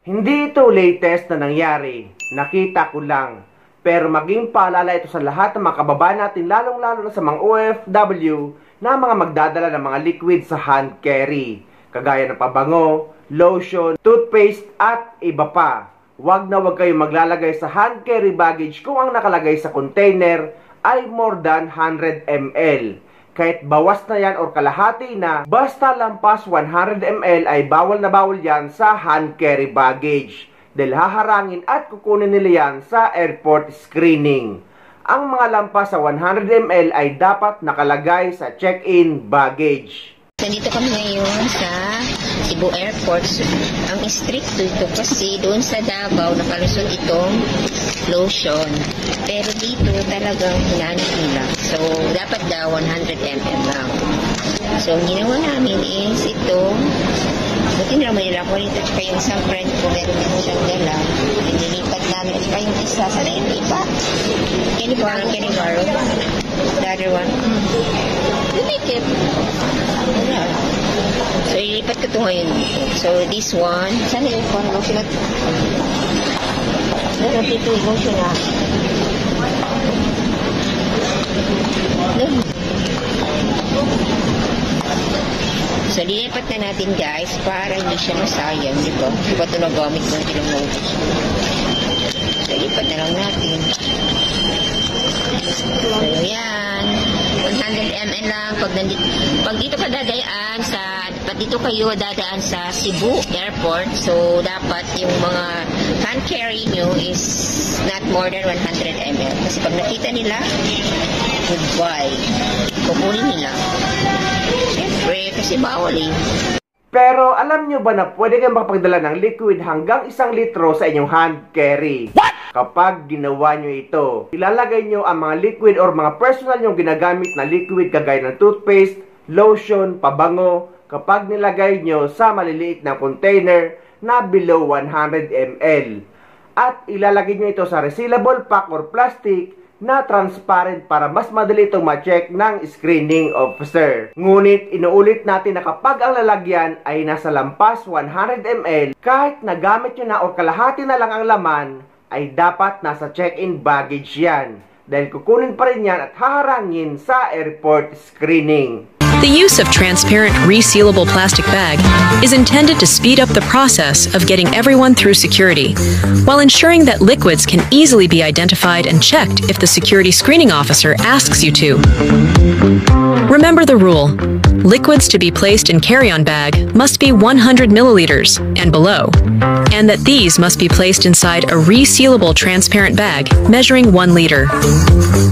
Hindi ito latest na nangyari, nakita ko lang. Pero maging paalala ito sa lahat ng mga kababayan natin, lalong-lalo na sa mga OFW na mga magdadala ng mga liquid sa hand carry. Kagaya ng pabango, lotion, toothpaste at iba pa. Wag na wag kayong maglalagay sa hand carry baggage kung ang nakalagay sa container ay more than 100 ml. Kahit bawas na yan or kalahati na, basta lampas 100 ml ay bawal na bawal yan sa hand carry baggage. Dahil haharangin at kukunin nila yan sa airport screening. Ang mga lampas sa 100 ml ay dapat nakalagay sa check-in baggage. Nandito kami ngayon sa Cebu Airport. Ang stricto ito kasi doon sa Davao nakalusot itong lotion. Pero dito talagang hinanap nila. So, dapat daw 100 ml lang. So, ang ginawa namin is ito. Buti na naman nila ko nito. Tsaka yung isang friend ko, meron din siyang dala. Nilipat namin. Tsaka yung isa sa na yung iba. Can you borrow? The other one? You make it. So, ilipat ko ito ngayon dito. So, this one. Sana yung lotion na ito. Ito yung lotion na. So, lilipat na natin guys para hindi siya masayang, di ba? Di ba ito nagamit ng tinamog? So, lipat na lang natin. So, yan. 100 ml lang. Pag dito ka dadayaan dito kayo dadaan sa Cebu Airport, so dapat yung mga hand carry nyo is not more than 100 ml. Kasi pag nakita nila, goodbye. Kukunin nila. Siyempre, kasi bawal eh. Pero alam nyo ba na pwede kayong makapagdala ng liquid hanggang 1 litro sa inyong hand carry? What? Kapag ginawa nyo ito, ilalagay nyo ang mga liquid or mga personal nyong ginagamit na liquid kagaya ng toothpaste, lotion, pabango, kapag nilagay nyo sa maliliit na container na below 100 ml. At ilalagay nyo ito sa resealable pack or plastic na transparent para mas madali itong ma-check ng screening officer. Ngunit inuulit natin na kapag ang lalagyan ay nasa lampas 100 ml, kahit nagamit nyo na o kalahati na lang ang laman, ay dapat nasa check-in baggage yan. Dahil kukunin pa rin yan at haharangin sa airport screening. The use of transparent, resealable plastic bag is intended to speed up the process of getting everyone through security, while ensuring that liquids can easily be identified and checked if the security screening officer asks you to. Remember the rule. Liquids to be placed in carry-on bag must be 100 milliliters and below, and that these must be placed inside a resealable transparent bag measuring 1 liter.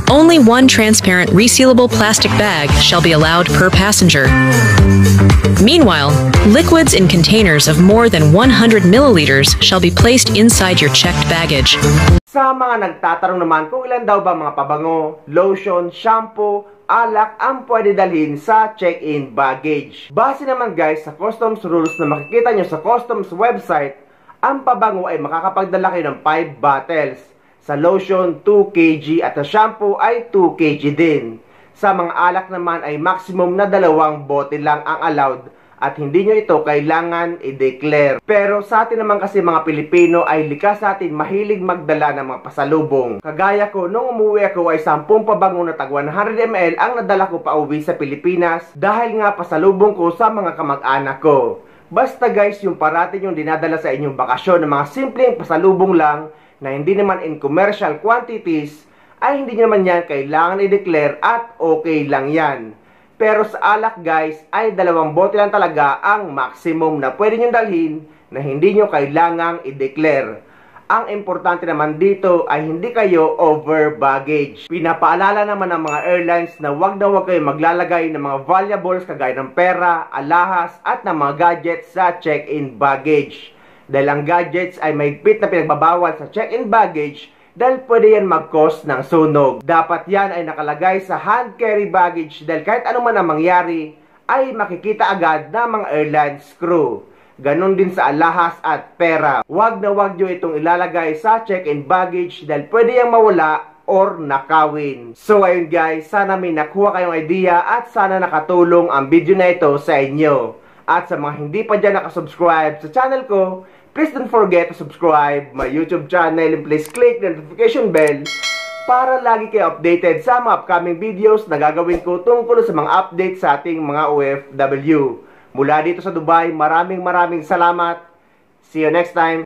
Only one transparent resealable plastic bag shall be allowed per passenger. Meanwhile, liquids in containers of more than 100 milliliters shall be placed inside your checked baggage. Sa mga nagtatanong naman kung ilan daw ba mga pabango, lotion, shampoo, alak ang pwede dalhin sa check-in baggage. Base naman guys sa customs rules na makikita nyo sa customs website, ang pabango ay makakapagdala kayo ng 5 bottles. Sa lotion, 2 kg at sa shampoo ay 2 kg din. Sa mga alak naman ay maximum na 2 bote lang ang allowed at hindi nyo ito kailangan i-declare. Pero sa atin naman kasi mga Pilipino ay likas sa atin mahilig magdala ng mga pasalubong. Kagaya ko, nung umuwi ako ay 10 pabango na tag 100 ml ang nadala ko pa uwi sa Pilipinas dahil nga pasalubong ko sa mga kamag-anak ko. Basta guys, yung parating yung dinadala sa inyong bakasyon ng mga simpleng pasalubong lang na hindi naman in commercial quantities, ay hindi naman yan kailangan i-declare at okay lang yan. Pero sa alak guys, ay 2 bote lang talaga ang maximum na pwede nyo dalhin na hindi nyo kailangang i-declare. Ang importante naman dito ay hindi kayo over baggage. Pinapaalala naman ng mga airlines na wag kayo maglalagay ng mga valuables kagaya ng pera, alahas at ng mga gadgets sa check-in baggage. Dahil ang gadgets ay mahigpit na pinagbabawal sa check-in baggage dahil pwede yan mag-cause ng sunog. Dapat yan ay nakalagay sa hand carry baggage dahil kahit anong man ang mangyari ay makikita agad ng mga airlines crew. Ganon din sa alahas at pera. Wag na wag nyo itong ilalagay sa check-in baggage dahil pwede yang mawala or nakawin. So ayun guys, sana may nakuha kayong idea at sana nakatulong ang video na ito sa inyo. At sa mga hindi pa dyan nakasubscribe sa channel ko, Please don't forget to subscribe my YouTube channel and please click the notification bell para lagi kayo updated sa mga upcoming videos na gagawin ko tungkol sa mga updates sa ating mga OFW. Mula dito sa Dubai, maraming salamat. See you next time.